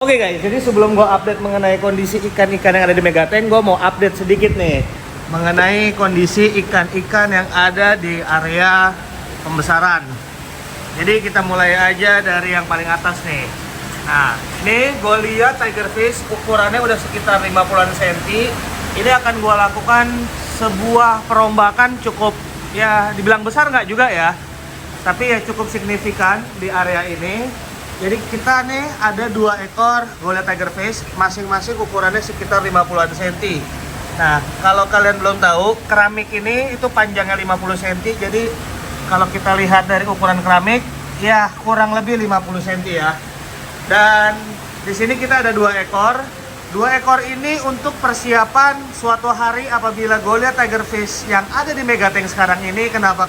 Oke guys, jadi sebelum gue update mengenai kondisi ikan-ikan yang ada di Megatank, gue mau update sedikit nih mengenai kondisi ikan-ikan yang ada di area pembesaran. Jadi kita mulai aja dari yang paling atas nih. Nah, ini gue lihat tigerfish ukurannya udah sekitar 50-an cm. Ini akan gue lakukan sebuah perombakan cukup, ya dibilang besar nggak juga ya, tapi ya cukup signifikan di area ini. Jadi kita nih ada 2 ekor Goliath tigerfish, masing-masing ukurannya sekitar 50-an cm. Nah, kalau kalian belum tahu, keramik ini itu panjangnya 50 cm. Jadi kalau kita lihat dari ukuran keramik, ya kurang lebih 50 cm ya. Dan di sini kita ada 2 ekor. 2 ekor ini untuk persiapan suatu hari apabila Goliath tigerfish yang ada di Megatank sekarang ini kenapa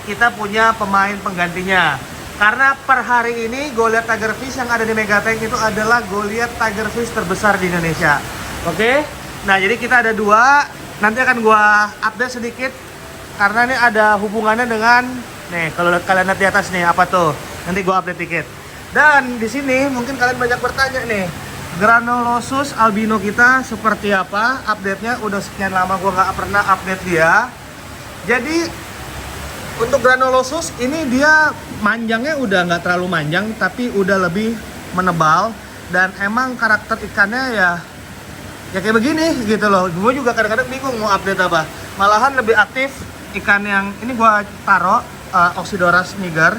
kita punya pemain penggantinya. Karena per hari ini Goliath tigerfish yang ada di Megatank itu adalah Goliath tigerfish terbesar di Indonesia. Oke? Nah, jadi kita ada 2. Nanti akan gua update sedikit karena ini ada hubungannya dengan nih, kalau kalian lihat di atas nih apa tuh? Nanti gua update dikit. Dan di sini mungkin kalian banyak bertanya nih, Granulosus albino kita seperti apa? Update-nya udah sekian lama gua nggak pernah update dia. Jadi untuk Granulosus ini dia manjangnya udah nggak terlalu manjang, tapi udah lebih menebal. Dan emang karakter ikannya ya kayak begini gitu loh. Gue juga kadang-kadang bingung mau update apa. Malahan lebih aktif ikan yang ini gue taruh Oxydoras niger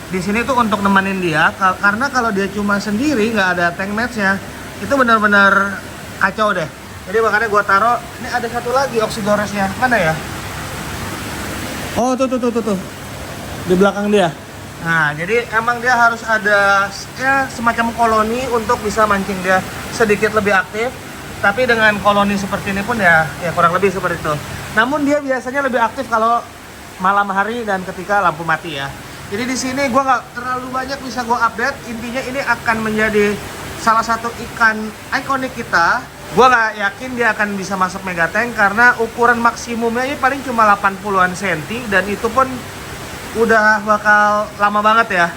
di sini tuh untuk nemenin dia. Karena kalau dia cuma sendiri nggak ada tank matchnya, itu benar-benar kacau deh. Jadi makanya gue taruh. Ini ada satu lagi Oxydorasnya, mana ya? Oh tuh di belakang dia. Nah, jadi emang dia harus ada ya semacam koloni untuk bisa mancing dia sedikit lebih aktif. Tapi dengan koloni seperti ini pun ya kurang lebih seperti itu. Namun dia biasanya lebih aktif kalau malam hari dan ketika lampu mati ya. Jadi di sini gua nggak terlalu banyak bisa gua update. Intinya ini akan menjadi salah satu ikan ikonik kita. Gua nggak yakin dia akan bisa masuk Megatank karena ukuran maksimumnya ini paling cuma 80-an cm dan itu pun udah bakal lama banget ya.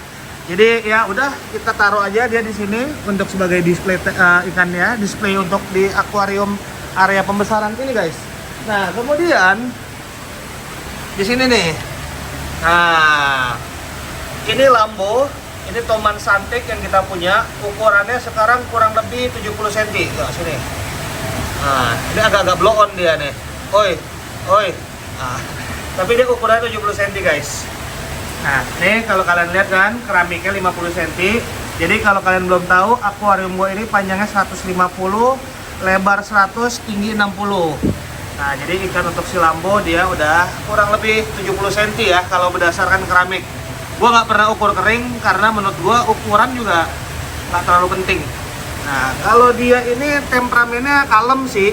Jadi ya udah kita taruh aja dia di sini untuk sebagai display ikannya, display untuk di akuarium area pembesaran ini guys. Nah, kemudian di sini nih. Nah, ini Lambo. Ini Toman Santik yang kita punya, ukurannya sekarang kurang lebih 70 cm. Nah, sini. Nah, ini agak-agak blow on dia nih. Oi. Nah, tapi dia ukurannya 70 cm, guys. Nah, ini kalau kalian lihat kan, keramiknya 50 cm. Jadi kalau kalian belum tahu, akuarium gua ini panjangnya 150, lebar 100, tinggi 60. Nah, jadi ikan untuk si Lambo dia udah kurang lebih 70 cm ya kalau berdasarkan keramik. Gua nggak pernah ukur kering karena menurut gua ukuran juga nggak terlalu penting. Nah, kalau dia ini temperamennya kalem sih.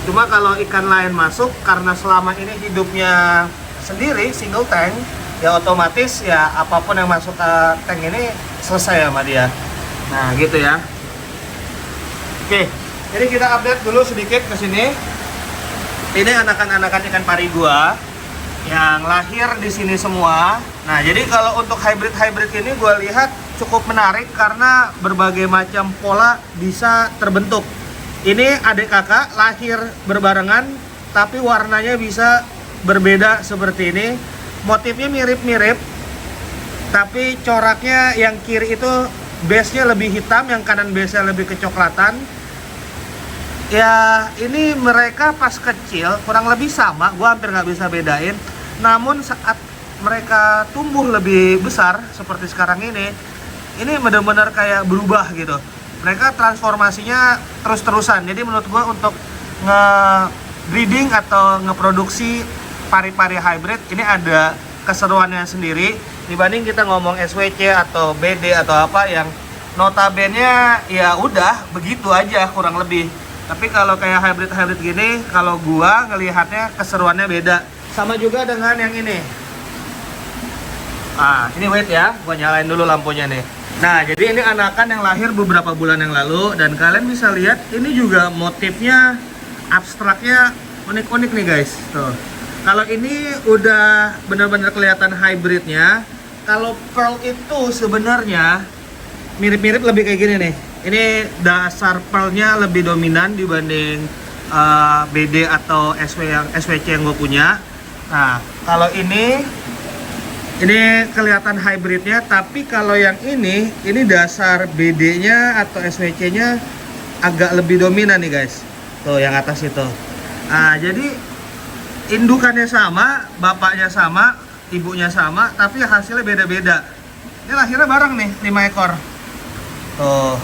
Cuma kalau ikan lain masuk karena selama ini hidupnya sendiri single tank, ya otomatis ya apapun yang masuk ke tank ini selesai sama dia. Nah, gitu ya. Oke, jadi kita update dulu sedikit ke sini. Ini anakan-anakan ikan pari gua yang lahir di sini semua. Nah, jadi kalau untuk hybrid ini gue lihat cukup menarik karena berbagai macam pola bisa terbentuk. Ini adik kakak lahir berbarengan, tapi warnanya bisa berbeda seperti ini. Motifnya mirip-mirip, tapi coraknya yang kiri itu base-nya lebih hitam, yang kanan base-nya lebih kecoklatan. Ya, ini mereka pas kecil kurang lebih sama, gue hampir nggak bisa bedain. Namun saat mereka tumbuh lebih besar seperti sekarang ini benar-benar kayak berubah gitu. Mereka transformasinya terus-terusan. Jadi menurut gua untuk nge-breeding atau ngeproduksi pari-pari hybrid ini ada keseruannya sendiri dibanding kita ngomong SWC atau BD atau apa yang notabene ya udah begitu aja kurang lebih. Tapi kalau kayak hybrid gini, kalau gua ngelihatnya keseruannya beda. Sama juga dengan yang ini. Nah, ini wait ya, gua nyalain dulu lampunya nih. Nah, jadi ini anakan yang lahir beberapa bulan yang lalu dan kalian bisa lihat ini juga motifnya abstraknya unik-unik nih guys. Tuh. Kalau ini udah benar-benar kelihatan hybridnya. Kalau pearl itu sebenarnya mirip-mirip lebih kayak gini nih. Ini dasar pearlnya lebih dominan dibanding BD atau SWC yang gue punya. Nah, kalau ini kelihatan hybridnya, tapi kalau yang ini dasar BD-nya atau SWC-nya agak lebih dominan nih guys. Tuh yang atas itu. Nah, jadi indukannya sama, bapaknya sama, ibunya sama, tapi hasilnya beda-beda. Ini lahirnya bareng nih, 5 ekor. Tuh.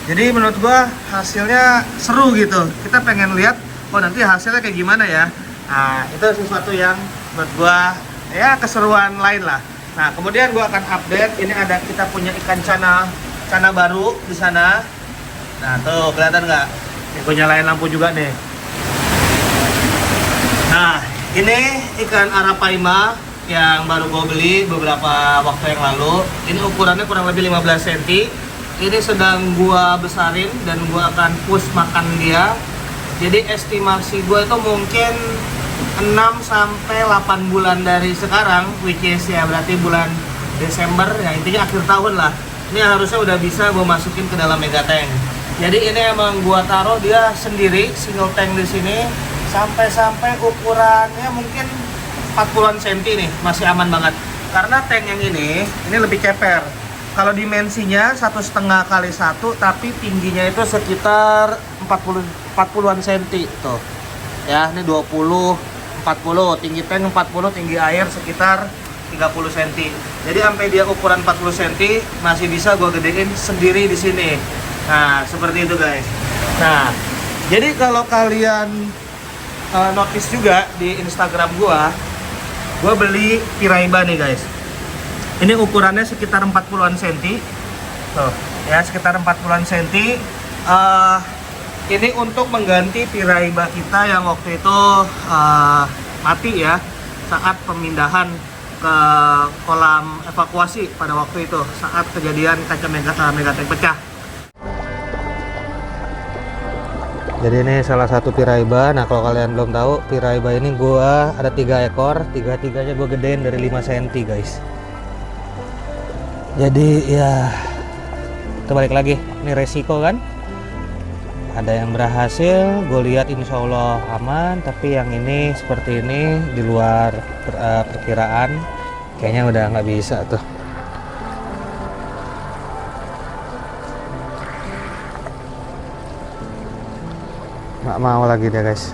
Jadi menurut gua hasilnya seru gitu. Kita pengen lihat, oh nanti hasilnya kayak gimana ya. Nah, itu sesuatu yang menurut gua ya keseruan lain lah. Nah, kemudian gua akan update. Ini ada kita punya ikan cana baru di sana. Nah, tuh kelihatan nggak? Ini gua nyalain lampu juga nih. Nah, ini ikan arapaima yang baru gue beli beberapa waktu yang lalu. Ini ukurannya kurang lebih 15 cm. Ini sedang gua besarin dan gua akan push makan dia. Jadi estimasi gua itu mungkin 6 sampai 8 bulan dari sekarang, which is ya berarti bulan Desember, ya intinya akhir tahun lah. Ini harusnya udah bisa gua masukin ke dalam mega tank. Jadi ini emang gua taruh dia sendiri, single tank di sini, sampai ukurannya mungkin 40-an cm nih, masih aman banget. Karena tank yang ini lebih ceper. Kalau dimensinya 1,5 kali 1, tapi tingginya itu sekitar 40-an cm tuh. Ya, ini 20, 40, tinggi tank 40, tinggi air sekitar 30 cm. Jadi sampai dia ukuran 40 cm masih bisa gua gedein sendiri di sini. Nah, seperti itu guys. Nah, jadi kalau kalian notice juga di Instagram gua beli Piraiba nih guys. Ini ukurannya sekitar 40-an cm. Tuh, ya sekitar 40-an cm. Ini untuk mengganti Piraiba kita yang waktu itu mati ya saat pemindahan ke kolam evakuasi pada waktu itu saat kejadian kaca megatank pecah. Jadi ini salah satu Piraiba. Nah, kalau kalian belum tahu, Piraiba ini gua ada 3 ekor, tiga-tiganya gua gedein dari 5 cm guys. Jadi ya kita balik lagi, ini resiko kan, ada yang berhasil, gue lihat insya Allah aman, tapi yang ini seperti ini di luar perkiraan, kayaknya udah nggak bisa tuh. Nggak mau lagi dia guys.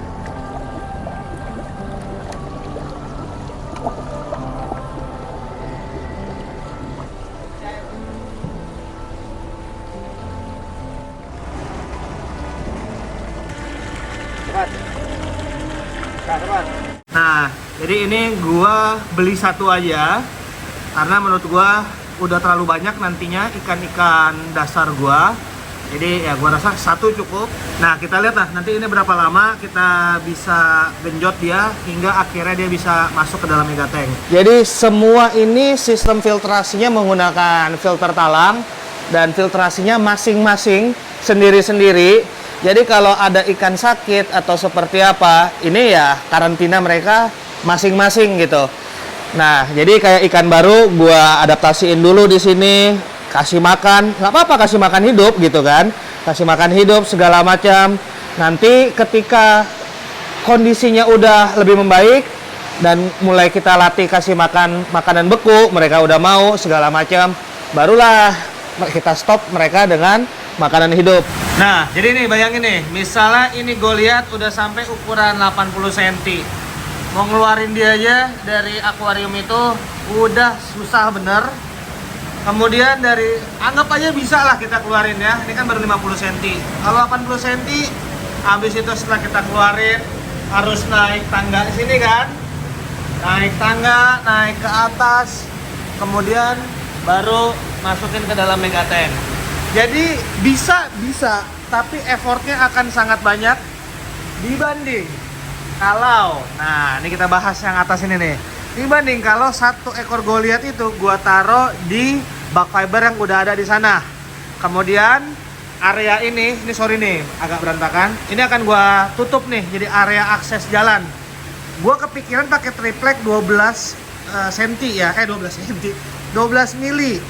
Nah, jadi ini gua beli satu aja karena menurut gua udah terlalu banyak nantinya ikan-ikan dasar gua. Jadi ya gua rasa satu cukup. Nah, kita lihat lah nanti ini berapa lama kita bisa genjot dia hingga akhirnya dia bisa masuk ke dalam mega tank. Jadi semua ini sistem filtrasinya menggunakan filter talang dan filtrasinya masing-masing sendiri-sendiri. Jadi kalau ada ikan sakit atau seperti apa, ini ya karantina mereka masing-masing gitu. Nah, jadi kayak ikan baru gua adaptasiin dulu di sini, kasih makan, nggak apa-apa kasih makan hidup gitu kan, kasih makan hidup segala macam. Nanti ketika kondisinya udah lebih membaik dan mulai kita latih kasih makan makanan beku, mereka udah mau segala macam, barulah kita stop mereka dengan makanan hidup. Nah, jadi nih bayangin nih, misalnya ini gue lihat udah sampai ukuran 80 cm. Mau ngeluarin dia aja dari akuarium itu udah susah bener. Kemudian dari, anggap aja bisa lah kita keluarin ya. Ini kan baru 50 cm. Kalau 80 cm, habis itu setelah kita keluarin harus naik tangga di sini kan. Naik tangga, naik ke atas, kemudian baru masukin ke dalam mega tank. Jadi bisa, tapi effortnya akan sangat banyak dibanding kalau, nah ini kita bahas yang atas ini nih, dibanding kalau satu ekor Goliath itu gua taruh di bak fiber yang udah ada di sana. Kemudian area ini sorry nih agak berantakan, ini akan gua tutup nih jadi area akses jalan. Gua kepikiran pakai triplek 12 cm ya, 12 mili.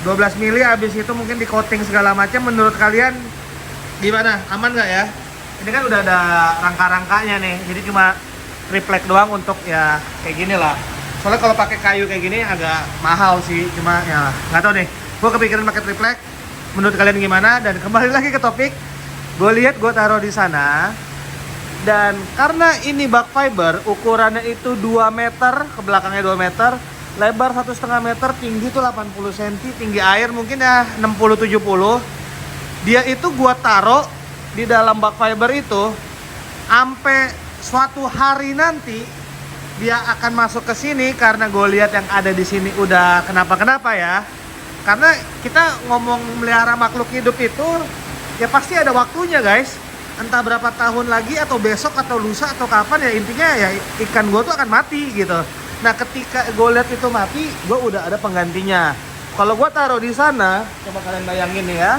12 mili habis itu mungkin di coating segala macam. Menurut kalian gimana? Aman nggak ya? Ini kan udah ada rangka-rangkanya nih, jadi cuma triplek doang untuk ya kayak gini lah. Soalnya kalau pakai kayu kayak gini agak mahal sih, cuma ya nggak tahu deh. Gue kepikiran pakai triplek. Menurut kalian gimana? Dan kembali lagi ke topik, gue lihat gue taruh di sana. Dan karena ini bak fiber, ukurannya itu 2 meter, ke belakangnya 2 meter, lebar 1,5 meter, tinggi itu 80 cm, tinggi air mungkin ya 60-70. Dia itu gua taruh di dalam bak fiber itu sampai suatu hari nanti dia akan masuk ke sini, karena gue lihat yang ada di sini udah kenapa-kenapa ya. Karena kita ngomong melihara makhluk hidup itu ya pasti ada waktunya, guys. Entah berapa tahun lagi atau besok atau lusa atau kapan, ya intinya ya ikan gue tuh akan mati gitu. Nah ketika gue lihat itu mati, gue udah ada penggantinya. Kalau gue taruh di sana, coba kalian bayangin nih ya,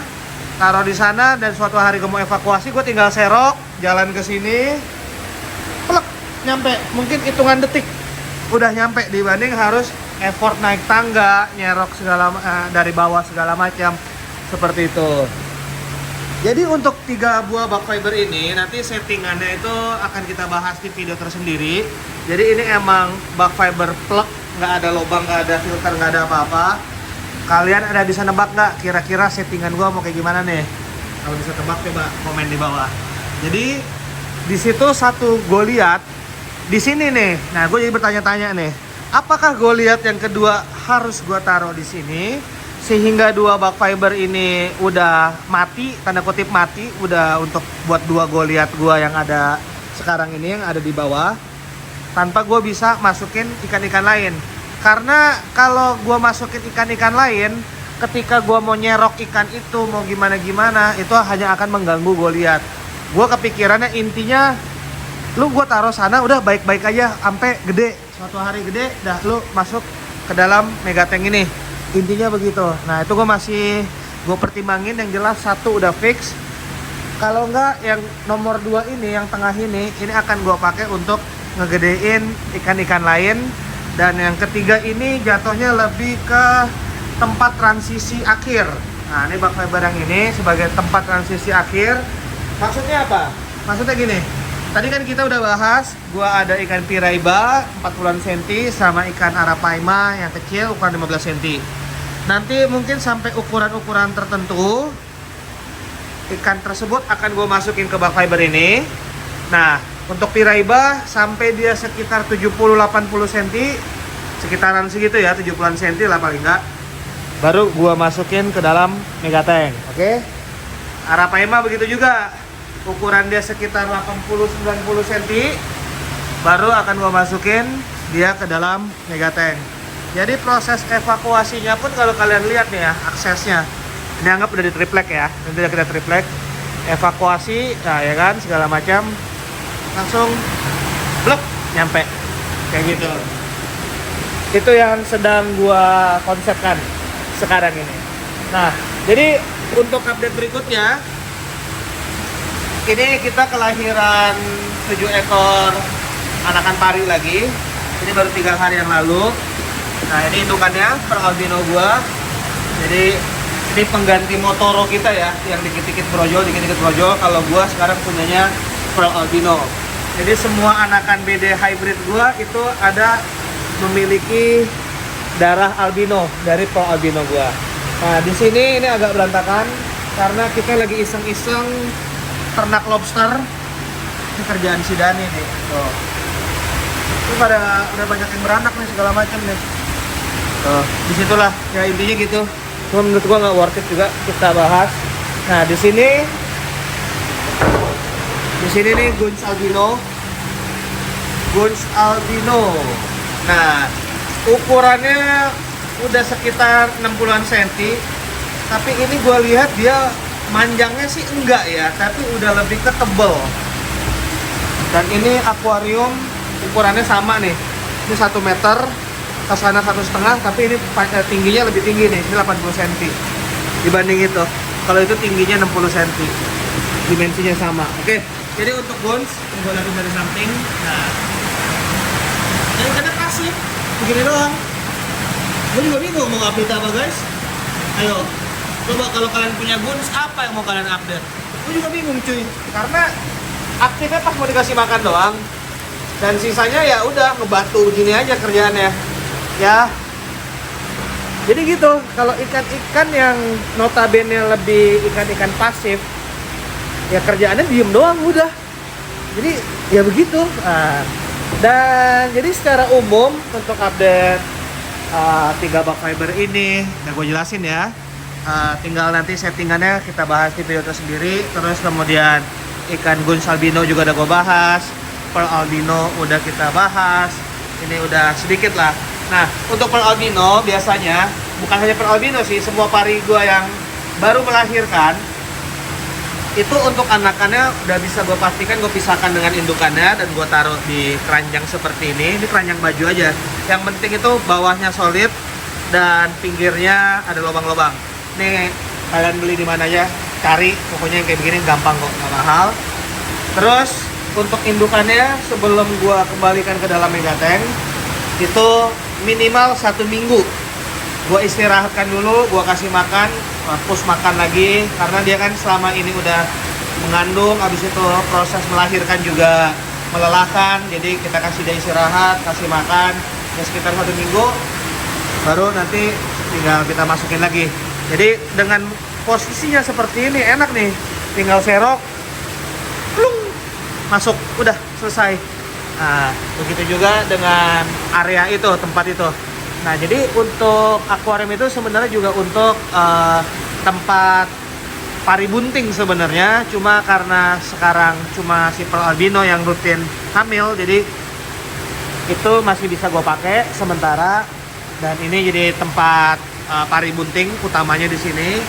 taruh di sana dan suatu hari gue mau evakuasi, gue tinggal serok jalan ke sini, plek, nyampe, mungkin hitungan detik udah nyampe, dibanding harus effort naik tangga, nyerok segala dari bawah segala macam seperti itu. Jadi untuk 3 buah bak fiber ini nanti settingannya itu akan kita bahas di video tersendiri. Jadi ini emang bak fiber plug, nggak ada lubang, nggak ada filter, nggak ada apa-apa. Kalian ada bisa nebak nggak kira-kira settingan gua mau kayak gimana nih? Kalau bisa tebak coba komen di bawah. Jadi di situ satu gue lihat di sini nih. Nah gue jadi bertanya-tanya nih, apakah gue lihat yang kedua harus gue taruh di sini? Sehingga 2 bak fiber ini udah mati, tanda kutip mati, udah untuk buat 2 goliat gua yang ada sekarang ini, yang ada di bawah, tanpa gua bisa masukin ikan-ikan lain. Karena kalau gua masukin ikan-ikan lain, ketika gua mau nyerok ikan itu mau gimana-gimana, itu hanya akan mengganggu goliat. Gua kepikirannya intinya, lu gua taruh sana udah baik-baik aja sampai gede, suatu hari gede, dah lu masuk ke dalam megatank ini. Intinya begitu. Nah itu gue pertimbangin, yang jelas satu udah fix. Kalau enggak yang nomor 2 ini, yang tengah ini akan gue pakai untuk ngegedein ikan-ikan lain. Dan yang ketiga ini jatuhnya lebih ke tempat transisi akhir. Nah ini bak fiber yang ini sebagai tempat transisi akhir. Maksudnya apa? Maksudnya gini, tadi kan kita udah bahas, gue ada ikan piraiba 40 cm sama ikan arapaima yang kecil ukuran 15 cm. Nanti mungkin sampai ukuran-ukuran tertentu ikan tersebut akan gue masukin ke bak fiber ini. Nah untuk piraiba sampai dia sekitar 70-80 cm, sekitaran segitu ya, 70-an cm lah paling enggak, baru gue masukin ke dalam megatank. Oke. Arapaima begitu juga, ukuran dia sekitar 80-90 cm, baru akan gue masukin dia ke dalam megatank. Jadi proses evakuasinya pun kalau kalian lihat nih ya, aksesnya ini anggap udah di triplek ya, nanti udah kita triplek evakuasi, nah ya kan, segala macam langsung blok nyampe kayak gitu. Itu yang sedang gua konsepkan sekarang ini. Nah jadi untuk update berikutnya, ini kita kelahiran 7 ekor anakan pari lagi. Ini baru 3 hari yang lalu. Nah ini hitungannya per albino gua. Jadi ini pengganti Motoro kita ya, yang dikit-dikit brojol, Kalau gua sekarang punyanya Pearl Albino. Jadi semua anakan BD hybrid gua itu ada memiliki darah albino dari Pearl Albino gua. Nah di sini ini agak berantakan karena kita lagi iseng-iseng ternak lobster. Ini kerjaan si Dani nih. Tuh. Ini udah banyak yang beranak nih, segala macam nih. Tuh, disitulah ya intinya gitu. Cuma menurut gua nggak worth it juga kita bahas. Nah di sini nih Gunz albino. Nah ukurannya udah sekitar 60-an cm. Tapi ini gua lihat dia manjangnya sih enggak ya, tapi udah lebih ke tebel. Dan ini akuarium ukurannya sama nih. Ini 1 meter, ke sana 1,5, tapi ini tingginya lebih tinggi nih, ini 80 cm dibanding itu. Kalau itu tingginya 60 cm, dimensinya sama. Oke, jadi untuk Gunz yang gue lihat dari samping, nah ini karena pasif begini doang. Gue juga bingung mau update apa guys. Ayo, coba kalau kalian punya Guns, apa yang mau kalian update? Gue juga bingung cuy, karena aktifnya pas mau dikasih makan doang, dan sisanya ya udah ngebatu gini aja kerjaannya. Ya, jadi gitu. Kalau ikan-ikan yang notabene lebih ikan-ikan pasif, ya kerjaannya diem doang udah. Jadi ya begitu. Dan jadi secara umum untuk update 3 bak fiber ini udah gue jelasin ya. Tinggal nanti settingannya kita bahas di video tersendiri. Terus kemudian ikan Guns albino juga udah gue bahas, pearl albino udah kita bahas. Ini udah sedikit lah. Nah, untuk pearl albino biasanya bukan hanya pearl albino sih, semua pari gue yang baru melahirkan itu untuk anakannya udah bisa gue pastikan gue pisahkan dengan indukannya dan gue taruh di keranjang seperti ini. Ini keranjang baju aja. Yang penting itu bawahnya solid dan pinggirnya ada lubang-lubang. Nih kalian beli di mana aja, cari pokoknya yang kayak begini gampang kok, nggak mahal. Terus untuk indukannya sebelum gue kembalikan ke dalam megatank itu minimal 1 minggu gue istirahatkan dulu, gue kasih makan, push makan lagi, karena dia kan selama ini udah mengandung, habis itu proses melahirkan juga melelahkan, jadi kita kasih dia istirahat, kasih makan ya sekitar 1 minggu, baru nanti tinggal kita masukin lagi. Jadi dengan posisinya seperti ini enak nih, tinggal serok, plung, masuk, udah selesai. Nah, begitu juga dengan area itu, tempat itu. Nah, jadi untuk akuarium itu sebenarnya juga untuk tempat pari bunting sebenarnya. Cuma karena sekarang cuma si pearl albino yang rutin hamil, jadi itu masih bisa gue pakai sementara. Dan ini jadi tempat pari bunting utamanya di sini.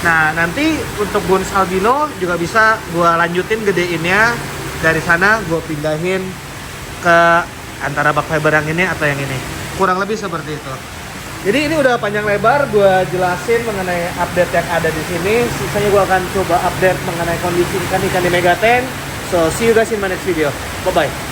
Nah, nanti untuk Guns albino juga bisa gue lanjutin gedeinnya. Dari sana gue pindahin ke antara bak fiber yang ini atau yang ini. Kurang lebih seperti itu. Jadi ini udah panjang lebar gue jelasin mengenai update yang ada di sini. Sisanya gue akan coba update mengenai kondisi ikan-ikan di megatank. So see you guys in my next video. Bye bye.